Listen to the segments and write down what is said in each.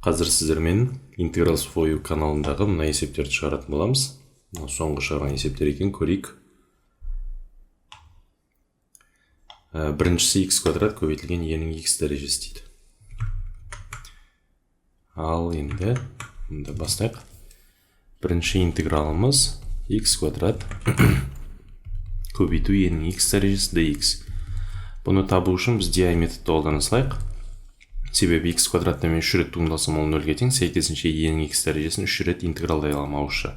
Қазір сіздермен Интеграл Свою каналындағы мына есептерді шығаратын боламыз. Соңғы шығарған есептер екен, көрейік. Біріншісі x квадрат көбейтілген e-нің x дәрежесі дейді. Ал енді бастайық. Бірінші интегралымыз x квадрат көбейту e-нің x дәрежесі dx. Бұны табу үшін біз di методты қолданысылайық. Себебі x квадратта мен 3 рет туындалсам ол 0-ге тең, сәйкесінше e-нің x дәрежесін 3 рет интегралдай аламын ауызша.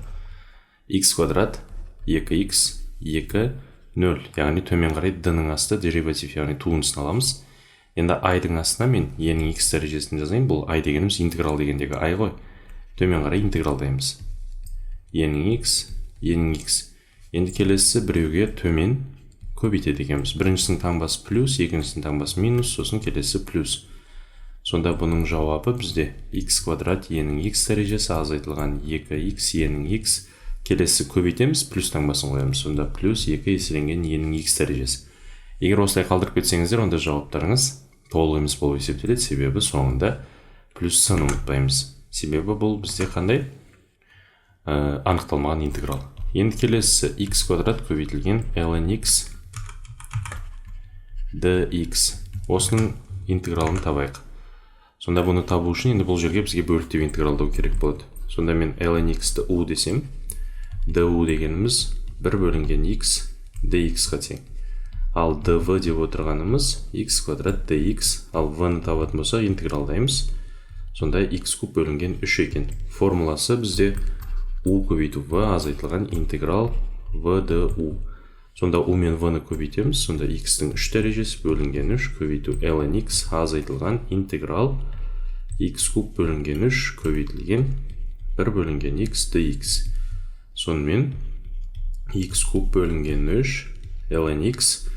X квадрат 2x 2 0, яғни төмен қарай d-ның асты дериватив, яғни туындысын аламыз. Енді i-дың астына мен e-нің x дәрежесін жазайын. Бұл i дегеніміз интеграл дегендегі i ғой. Төмен қарай интегралдаймыз. e-нің x. Енді келесі біреуге төмен көбейтеді екенбіз. Біріншісінің таңбасы плюс, екіншісінің таңбасы минус, сосын келесі плюс. Сонда бұның жауабы бізде x квадрат e-нің x дәрежесі азайтылған 2x e-нің x. Келесі көбейтеміз, плюс таңбасын қоямыз. Сонда плюс 2 еселенген e-нің x дәрежесі. Егер осылай қалдырып кетсеңіздер, онда жауаптарыңыз толық емес болып есептеледі. Себебі соңында плюс сын ұмытпаймыз. Себебі бұл бізде қандай анықталмаған интеграл. Енді келесі x квадрат көбейтілген ln x dx. Осының интегралын табайық. Сонда бұны табу үшін енді бұл жерге бізге бөліктеп интегралдау керек болады. Сонда мен ln x-ті u десем, du дегеніміз 1 бөлінген x dx-ға тең. Ал dv деп отырғанымыз x квадрат dx. Ал v-ны табатын болса интегралдаймыз. Сонда x куб бөлінген 3 екен. Формуласы бізде u көбейту v азайтылған интеграл v du. Сонда u мен v-ны көбейтеміз. Сонда x-тің 3 дәрежесі бөлінген 3 көбейту ln x азайтылған интеграл x куб бөлінген 3 көбейтілген 1 бөлінген x dx. Сонымен x куб бөлінген 3 ln x.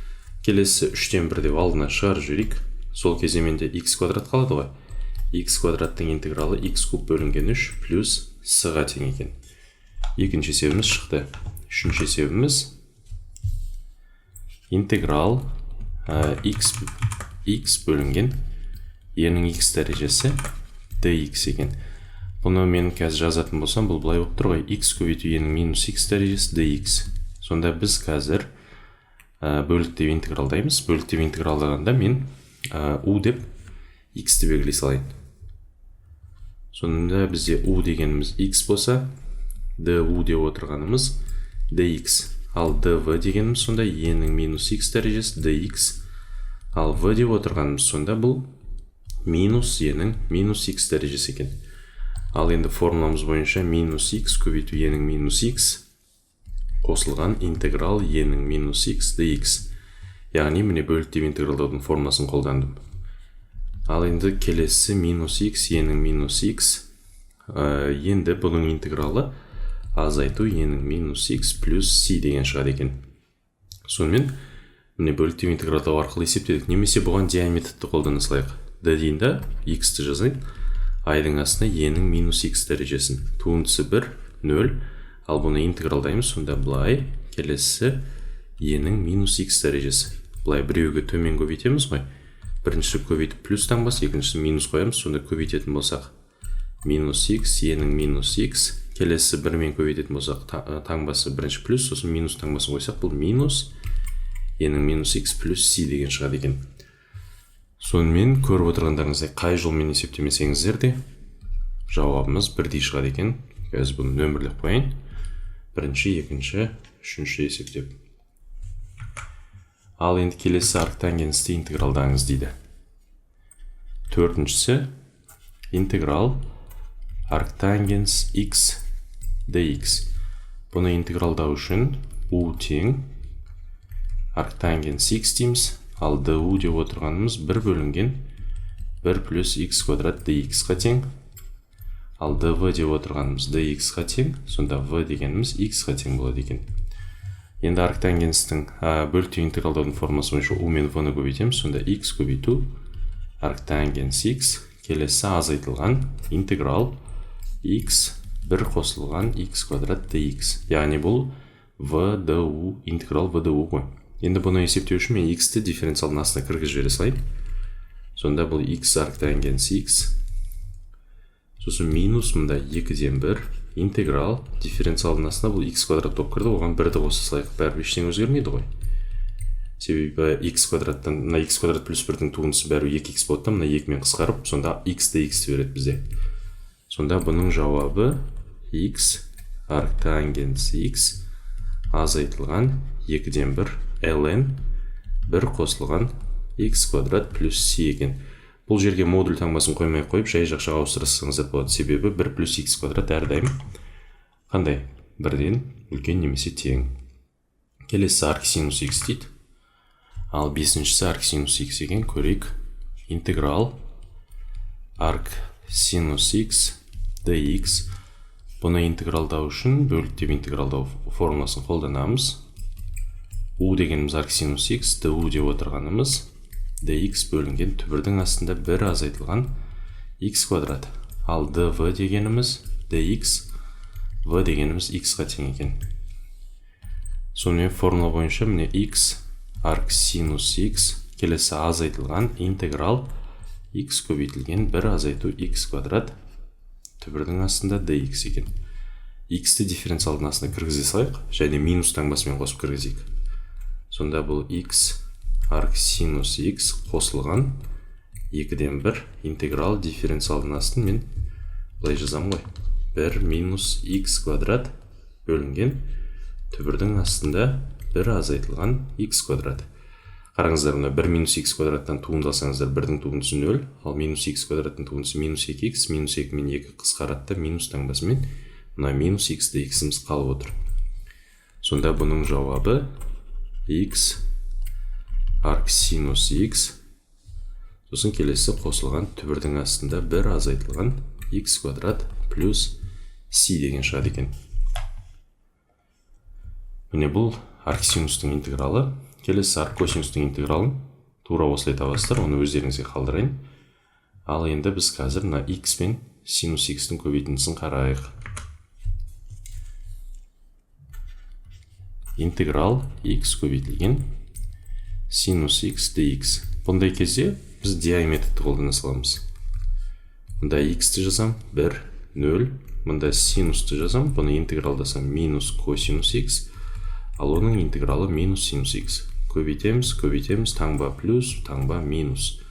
Келесі 3-тен 1 деп алдына шығарып жіберейік. Сол кезде менде x квадрат қалады ғой. x квадраттың интегралы x куб бөлінген 3 плюс с-ға тең екен. Екінші есебіміз шықты. Үшінші есебіміз интеграл x бөлінген e-нің x дәрежесі dx екен. Бұны мен қазір жазатын болсам, бұл былай болып тұр ғой. X көбейту e-нің минус x дәрежесі dx. Сонда біз қазір бөліктеп интегралдаймыз. Бөліктеп интегралдағанда мен u деп x-ті белгілей салайын. Сонда бізде u дегеніміз x болса, du деп отырғанымыз dx. Ал dv дегеніміз сонда e-нің минус x дәрежесі dx. Ал v деп отырғанымыз сонда бұл минус e-нің минус x дәрежесі екен. Ал енді формуламыз бойынша минус x көбейту e-нің минус x қосылған интеграл e-нің минус x dx. Яғни міне бөліктеп интегралдаудың формуласын қолдандым. Ал енді келесі минус x e-нің минус x. Енді бұның интегралы азайту e-нің минус x плюс c деген шығады екен. Сонымен міне бөліктеп интегралдау арқылы есептедік. Немесе бұған di методты қолданысылайық. d дейінде x-ті жазайын. i-дың астына e-нің минус x дәрежесін. Туындысы 1, 0. Ал бұны интегралдаймыз. Сонда бұлай келесі e-нің минус x дәрежесі. Бұлай біреуге төмен көбейтеміз ғой. Бірінші көбейтіп плюс таңбасы, екіншісі минус қоямыз. Сонда көбейтетін болсақ минус x, e-нің минус x. Келесі 1 мен көбейтетін болсақ таңбасы бірінші плюс, сосын минус таңбасын қойсақ бұл минус e-нің минус x плюс c деген шығады екен. Сонымен көріп отырғандарыңыздай қай жолмен есептемесеңіздер де жауабымыз бірдей шығады екен. Қазір бұны нөмірлеп қояйын. Бірінші, екінші, үшінші есептеп. Ал енді келесі арктангенсті интегралдаңыз дейді. Төртіншісі интеграл арктангенс x dx. Бұны интегралдау үшін u тең арктангенс x дейміз. Ал du деп отырғанымыз 1 бөлінген 1 плюс x квадрат dx-ға тең. Ал dv деп отырғанымыз dx-ға тең. Сонда v дегеніміз x-ға тең болады екен. Енді арктангенстің бөліктеп интегралдаудың формасы бойынша u мен v-ны көбейтеміз. Сонда x көбейту арктангенс x. Келесі азайтылған интеграл x 1 қосылған x квадрат dx. Яғни бұл v du интеграл v du ғой. Енді бұны есептеу үшін мен x-ті дифференциалдың астына кіргізіп жібере салайын. Сонда бұл x арктангенс x Сосын минус мында 2-ден 1 интеграл дифференциалдың астына бұл x квадрат болып кірді, оған 1-ді қоса салайық, бәрібір ештеңе өзгермейді ғой. Себебі x квадраттан мына x квадрат плюс 1-дің туындысы бәрібір 2x болады да, мына 2-мен қысқарып, сонда x dx береді бізде. Сонда бұның жауабы x арктангенс x азайтылған 2-ден 1 ln 1 қосылған x квадрат плюс c екен. Бұл жерге модуль таңбасын қоймай қойып, жай жақшаға ауыстырсаңыздар болады. Себебі 1 плюс x квадрат әрдайым қандай? 1-ден үлкен немесе тең. Келесі арк синус x дейді. Ал бесіншісі арк синус x екен. Көрейік. Интеграл арк синус x dx. Бұны интегралдау үшін бөліктеп интегралдау формуласын қолданамыз. U дегеніміз арк синус x, du деп отырғанымыз dx бөлінген түбірдің астында 1 азайтылған x квадрат. Ал dv дегеніміз dx, v дегеніміз x-ға тең екен. Сонымен формула бойынша міне x арк синус x келесі азайтылған интеграл x көбейтілген 1 азайту x квадрат түбірдің астында dx екен. X-ті дифференциалдың астына кіргізе салайық, және минус таңбасымен қосып кіргізейік. Сонда бұл x арк синус x қосылған 2-ден 1 интеграл дифференциалдың астын мен былай жазам ғой. 1 минус x квадрат бөлінген түбірдің астында 1 азайтылған x квадрат. Қараңыздар, мына 1 минус x квадраттан туындасаңыздар 1-дің туындысы 0, ал минус x квадраттың туындысы минус 2x, минус 2 мен 2 қысқаратты минус таңбасымен мына минус x dx-іміз қалып отыр. Сонда бұның жауабы x арк синус x сосын келесі қосылған түбірдің астында 1 азайтылған x квадрат плюс c деген шығады екен. Міне бұл арк синустың интегралы. Келесі арк косинустың интегралын тура осылай табасыздар, оны өздеріңізге қалдырайын. Ал енді біз қазір мына x пен синус x-тің көбейтіндісін қарайық. Интеграл x көбейтілген синус x dx. Бұндай кезде біз DI методты қолдана саламыз. Мұнда x-ті жазам 1, 0, мұнда синусты жазам, бұны интегралдасам минус косинус x, ал оның интегралы минус синус x. Көбейтеміз, таңба плюс, таңба минус.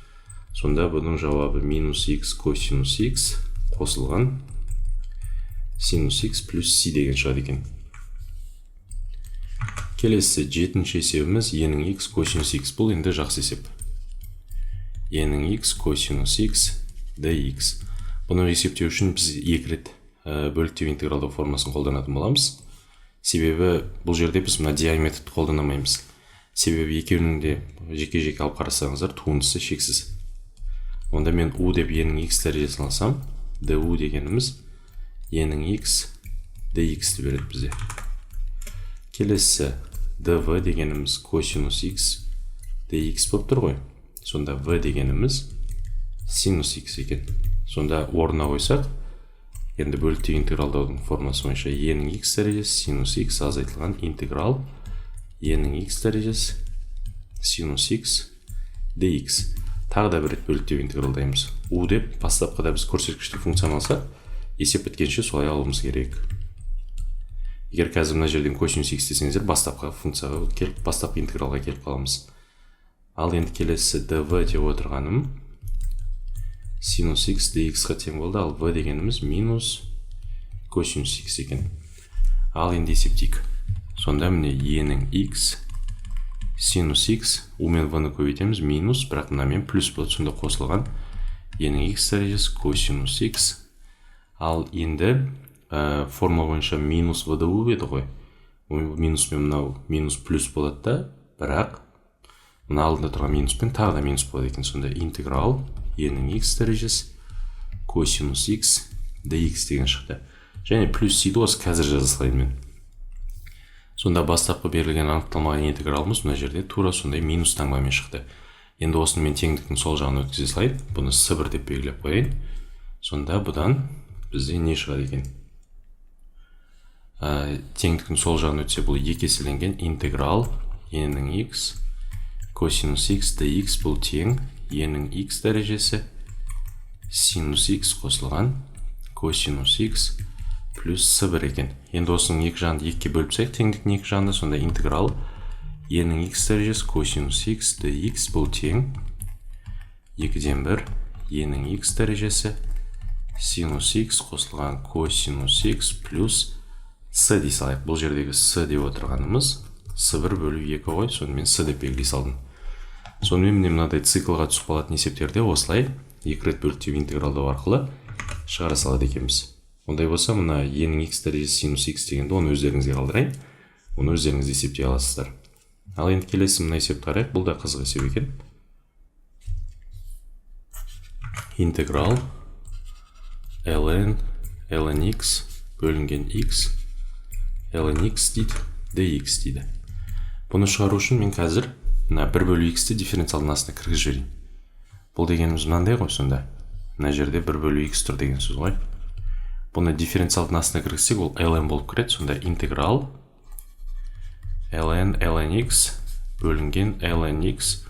Сонда бұның жауабы минус x косинус x қосылған синус x плюс c деген шығады екен. Келесі 7-ші есебіміз e-нің x косинус x. Бұл енді жақсы есеп. e-нің x косинус x dx. Бұны есептеу үшін біз 2 рет бөліктеу интегралдау формасын қолданатын боламыз. Себебі бұл жерде біз мына DI методты қолданамаймыз. Себебі екеуінің де жеке-жеке алып қарасаңыздар туындысы шексіз. Онда мен u деп e-нің x дәрежесін алсам, du дегеніміз e-нің x dx-ті береді бізде. Келесі dv дегеніміз косинус x dx болып тұр ғой. Сонда v дегеніміз синус x екен. Сонда орнына қойсақ, енді бөліктеу интегралдаудың формасы бойынша e-нің x дәрежесі синус x азайтылған интеграл e-нің x дәрежесі синус x dx. Тағы да бір рет бөліктеу интегралдаймыз. U деп бастапқыда біз көрсеткіштік функцияны алсақ, есеп біткенше солай алуымыз керек. Егер қазір мына жерден косинус x десеңіздер, бастапқы функцияға келіп, бастапқы интегралға келіп қаламыз. Ал енді келесі dv деп отырғаным синус x dx-ға тең болды, ал v дегеніміз минус косинус x екен. Ал енді есептейік. Сонда міне e-нің x синус x, u мен v-ны көбейтеміз, минус, бірақ мынамен плюс болады, сонда қосылған e-нің x дәрежесі косинус x. Ал енді формула бойынша минус v du еді ғой. Минус мен мынау минус плюс болады да, бірақ мына алдында тұрған минуспен тағы да минус болады екен. Сонда интеграл e-нің x дәрежесі косинус x dx деген шықты. Және плюс c-ді осы қазір жаза салайын мен. Сонда бастапқы берілген анықталмаған интегралымыз мына жерде тура сондай минус таңбамен шықты. Енді осыны мен теңдіктің сол жағын өткізе салайын. Бұны с1 деп белгілеп қояйын. Сонда бұдан бізде не шығады екен? Теңдіктің сол жағын өтсе, бұл екі еселенген интеграл e-нің x косинус x dx бұл тең e-нің x дәрежесі синус x қосылған косинус x плюс с1 екен. Енді осының екі жағын екіге бөліп тастайық, теңдіктің екі жағында. Сонда интеграл e-нің x дәрежесі косинус x dx бұл тең 2-ден 1 e-нің x дәрежесі синус x қосылған косинус x плюс с дей салайық. Бұл жердегі с деп отырғанымыз с1 бөлу 2 ғой, сонымен с деп белгілей салдым. Сонымен міне мынадай циклға түсіп қалатын есептерде осылай екі рет бөліктеу интегралдау арқылы шығара салады екенбіз. Ондай болса, мына e-нің x дәрежесі синус x дегенді оны өздеріңізге қалдырайын. Оны өздеріңіз есептей аласыздар. Ал енді келесі мына есепті қарайық. Бұл да қызық есеп екен. Интеграл ln x бөлінген x ln x дейді, dx дейді. Бұны шығару үшін мен қазір мына 1 бөлу x-ті дифференциалдың астына кіргізіп жіберейін. Бұл дегеніміз мынандай ғой сонда. Мына жерде 1 бөлу x тұр деген сөз ғой. Бұны дифференциалдың астына кіргізсек, ол ln болып кіреді. Сонда интеграл ln x бөлінген ln x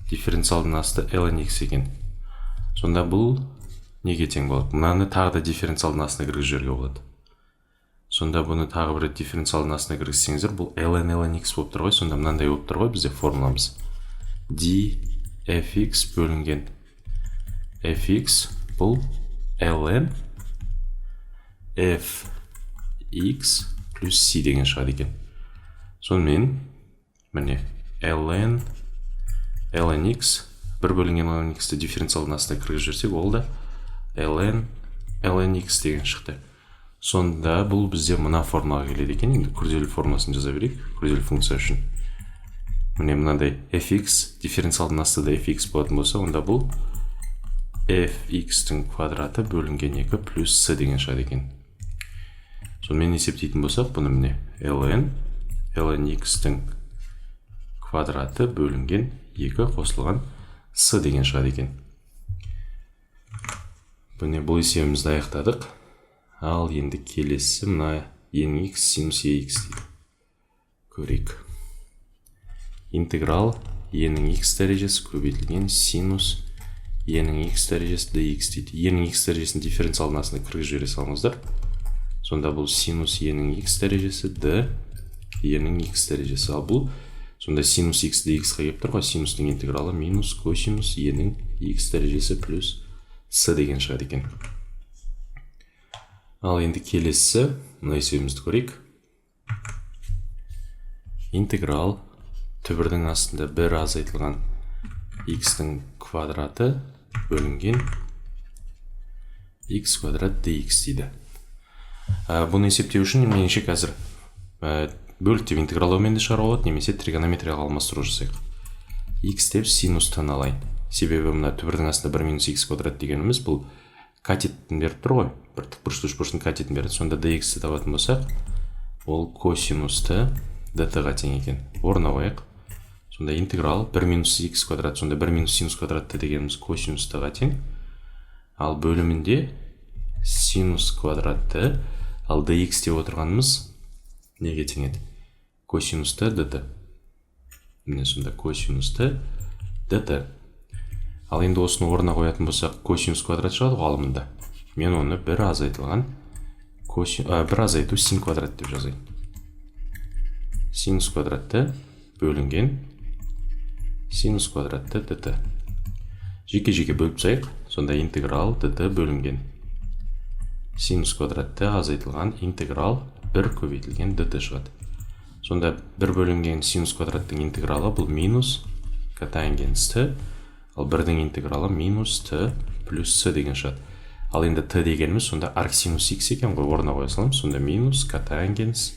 дифференциалдың асты ln x екен. Сонда бұл неге тең болады? Мынаны тағы да дифференциалдың астына кіргізіп жіберуге болады. Сонда бұны тағы бір дифференциалдың астына кіргізсеңіздер, бұл ln x болып тұр ғой. Сонда мынандай болып тұр ғой бізде формуламыз. dfx бөлінген fx бұл ln fx плюс c деген шығады екен. Сонымен міне ln x 1 бөлінген ln x-ті дифференциалдың астына кіргізіп жіберсек, ол да ln x деген шықты. Сонда бұл бізде мына формаға келеді екен. Енді күрделі формасын жаза берейік, күрделі функция үшін. Міне мынандай fx дифференциалдың астында fx болатын болса, онда бұл fx-тің квадраты бөлінген 2 плюс с деген шығады екен. Сонымен есептейтін болсақ, бұны міне ln x-тің квадраты бөлінген 2 қосылған с деген шығады екен. Бұл есебімізді аяқтадық. Ал енді келесі мына e-нің x синус ex дейді. Көрейік. Интеграл e-нің x дәрежесі көбейтілген синус e-нің x дәрежесі dx дейді. e-нің x дәрежесін дифференциалдың астына кіргізіп жібере салыңыздар. Сонда бұл синус e-нің x дәрежесі d e-нің x дәрежесі. Ал бұл сонда синус x dx-ға келіп тұр ғой, синустың интегралы минус косинус e-нің x дәрежесі плюс с деген шығады екен. Ал енді келесі мына есебімізді көрейік. Интеграл түбірдің астында 1 азайтылған x-тің квадраты бөлінген x квадрат dx дейді. Бұны есептеу үшін меніңше қазір бөліктеп интегралаумен де шығаруға болады, немесе тригонометрияға алмастыру жасайық. X деп синустан алайын. Себебі мына түбірдің астында 1 минус x квадрат дегеніміз бұл катетін беріп тұр ғой. Бір тікбұрышты үшбұрыштың катетін береді. Сонда dx-ті табатын болсақ, ол косинусты dt-ға тең екен. Орнына қояйық. Сонда интеграл 1 минус x квадрат, сонда 1 минус синус квадратты дегеніміз косинустыға тең. Ал бөлімінде синус квадратты, ал dx деп отырғанымыз неге тең еді? Косинусты dt. Міне сонда косинусты dt. Ал енді осыны орнына қоятын болсақ, косинус квадрат шығады ғалымында. Мен оны 1 азайтылған 1 азайту син квадрат деп жазайын. Синус квадратты бөлінген синус квадратты dt. Жеке-жеке бөліп тастайық. Сонда интеграл dt бөлінген синус квадратты азайтылған интеграл 1 көбейтілген dt шығады. Сонда 1 бөлінген синус квадраттың интегралы бұл минус котангенс t, ал 1-дің интегралы минус t плюс с деген шығады. Ал енді t дегеніміз сонда арк синус x екен ғой, орнына қоя саламыз. Сонда минус котангенс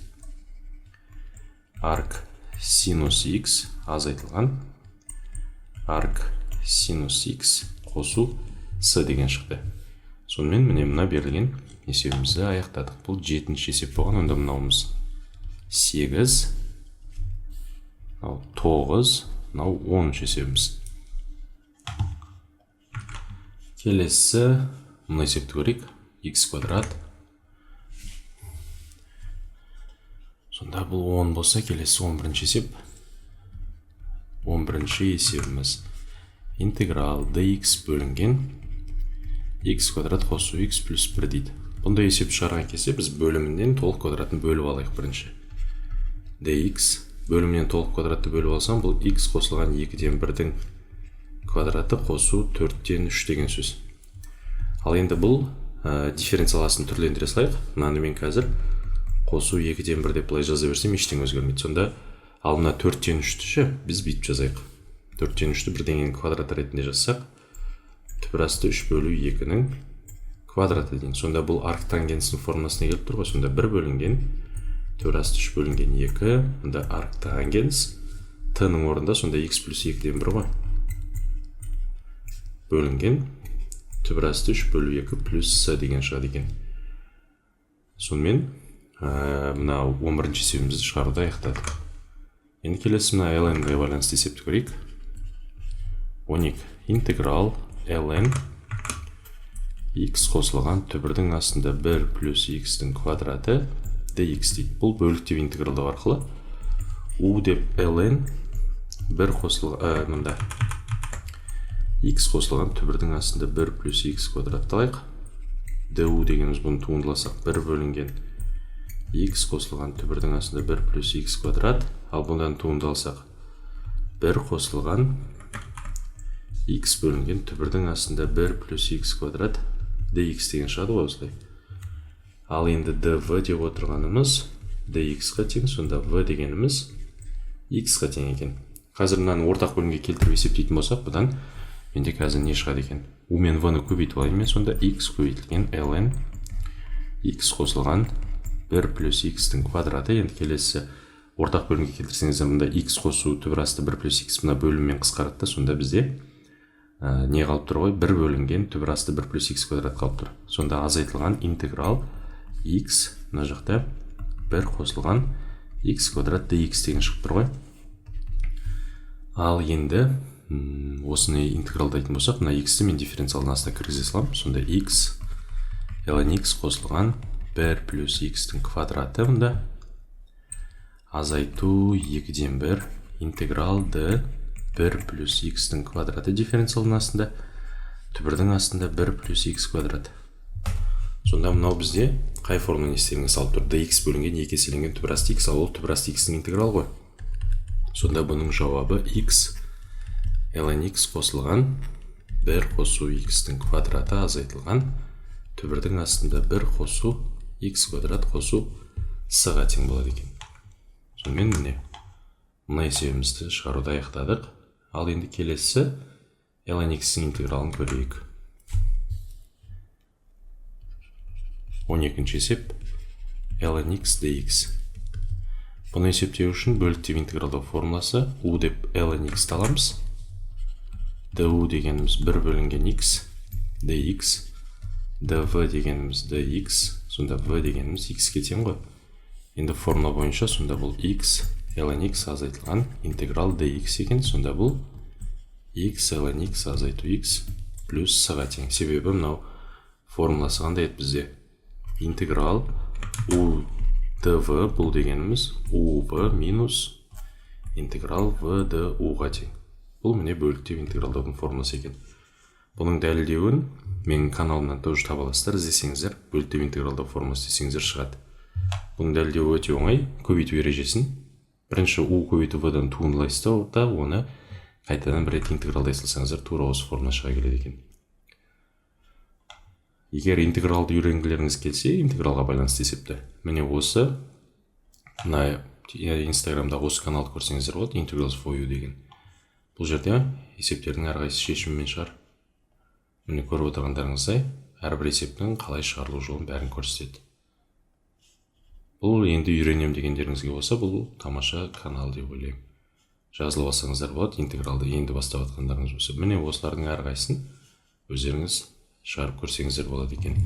арк синус x азайтылған арк синус x қосу с деген шықты. Сонымен міне мына берілген есебімізді аяқтадық. Бұл 7-ші есеп болған. Онда мынауымыз 8, мынау 9, мынау 10-ші есебіміз. Келесі мына есепті көрейік. X квадрат. Сонда бұл 10 болса, келесі 11-ші есеп. 11-ші есебіміз. Интеграл dx бөлінген x квадрат қосу x плюс 1 дейді. Бұндай есеп шығарған кезде біз бөлімінен толық квадратын бөліп алайық бірінші. dx бөлімінен толық квадратты бөліп алсам, бұл x қосылған 2-ден 1-дің квадраты қосу 4-тен 3 деген сөз. Ал енді бұл дифференциаласын түрлендіре салайық. Мынаны мен қазір қосу 2-ден 1 деп былай жаза берсем ештеңе өзгермейді. Сонда ал мына 4-тен 3-ті біз бүйтіп жазайық. 4-тен 3-ті бірдеңенің квадраты ретінде жазсақ, түбір асты 3 бөлу 2-нің квадраты дейін. Сонда бұл арктангенсінің формуласына келіп тұр ғой. Сонда 1 бөлінген түбір асты 3 бөлінген 2, мұнда арктангенс t-ның орында сонда x плюс 2-ден 1 ғой. Бөлінген түбір асты 3 бөлу 2 плюс с деген шығады екен. Сонымен мына 11-ші есебімізді шығаруды аяқтадық. Енді келесі мына ln-ге байланысты есепті көрейік. 12 интеграл ln x қосылған түбірдің астында 1 плюс x-дің квадраты dx дейді. Бұл бөліктеу интегралдау арқылы u деп ln 1 қосылған мында x қосылған түбірдің астында 1 плюс x квадрат алайық. du дегеніміз бұны туындыласақ 1 бөлінген x қосылған түбірдің астында 1 плюс x квадрат, ал бұндан туындалсақ 1 қосылған x бөлінген түбірдің астында 1 плюс x квадрат dx деген шығады ғой осылай. Ал енді dv деп отырғанымыз dx-ға тең, сонда v дегеніміз x-ға тең екен. Қазір мынаны ортақ бөлімге келтіріп есептейтін болсақ, бұдан менде қазір не шығады екен? U мен v-ны көбейтіп алайын мен, сонда x көбейтілген ln x қосылған 1 плюс x-тің квадраты. Енді келесі ортақ бөлімге келтірсеңіздер, мұнда x қосу түбір асты 1 плюс x мына бөліммен қысқарады, сонда бізде не қалып тұр ғой? 1 бөлінген түбір асты 1 плюс x квадрат қалып тұр. Сонда азайтылған интеграл x мына жақта 1 қосылған x квадрат dx деген шығып тұр ғой. Ал енді осыны интегралдайтын болсақ, мына x-ті мен дифференциалдың астына кіргізе салам. Сонда x ln x қосылған 1 плюс x-тің квадраты мұнда азайту 2-ден 1 интеграл d 1 плюс x-тің квадраты дифференциалдың астында түбірдің астында 1 плюс x квадрат. Сонда мынау бізде қай формуланы естеріңізге салып тұр? dx бөлінген 2 еселенген түбір асты x, ал ол түбір асты x-тің интеграл ғой. Сонда бұның жауабы x ln x қосылған 1 қосу x-тің квадраты азайтылған түбірдің астында 1 қосу x квадрат қосу с-ға тең болады екен. Сонымен міне мына есебімізді шығаруды аяқтадық. Ал енді келесі ln x-тің интегралын көрейік. 12-ші есеп ln x dx. Бұны есептеу үшін бөліктеу интегралдау формуласы u деп ln x аламыз. du дегеніміз 1 бөлінген x dx, dv дегеніміз dx, сонда v дегеніміз x-ке тең ғой. Енді формула бойынша сонда бұл x ln x азайтылған интеграл dx екен. Сонда бұл x ln x азайту x плюс с-ға тең. Себебі мынау формуласы қандай еді бізде? Интеграл u dv бұл дегеніміз uv минус интеграл v du-ға тең. Бұл міне бөліктеу интегралдаудың формуласы екен. Бұның дәлелдеуін менің каналымнан тоже таба аласыздар. Іздесеңіздер, бөліктеу интегралдау формуласы десеңіздер шығады. Бұның дәлелдеуі өте оңай. Көбейту ережесін бірінші u көбейту v-дан туындылайсыз да оны қайтадан бір рет интегралдай салсаңыздар, тура осы формула шыға келеді екен. Егер интегралды үйренгілеріңіз келсе, интегралға байланысты есепті. Міне осы мына инстаграмдағы осы каналды көрсеңіздер болады, integrals for you деген. Бұл жерде есептердің әрқайсысы шешімімен шығар. Міне көріп отырғандарыңыздай, әрбір есептің қалай шығарылу жолын бәрін көрсетеді. Бұл енді үйренем дегендеріңізге болса, бұл тамаша канал деп ойлаймын. Жазылып алсаңыздар болады, интегралды енді бастап жатқандарыңыз болса. Міне осылардың әрқайсысын өздеріңіз шығарып көрсеңіздер болады екен.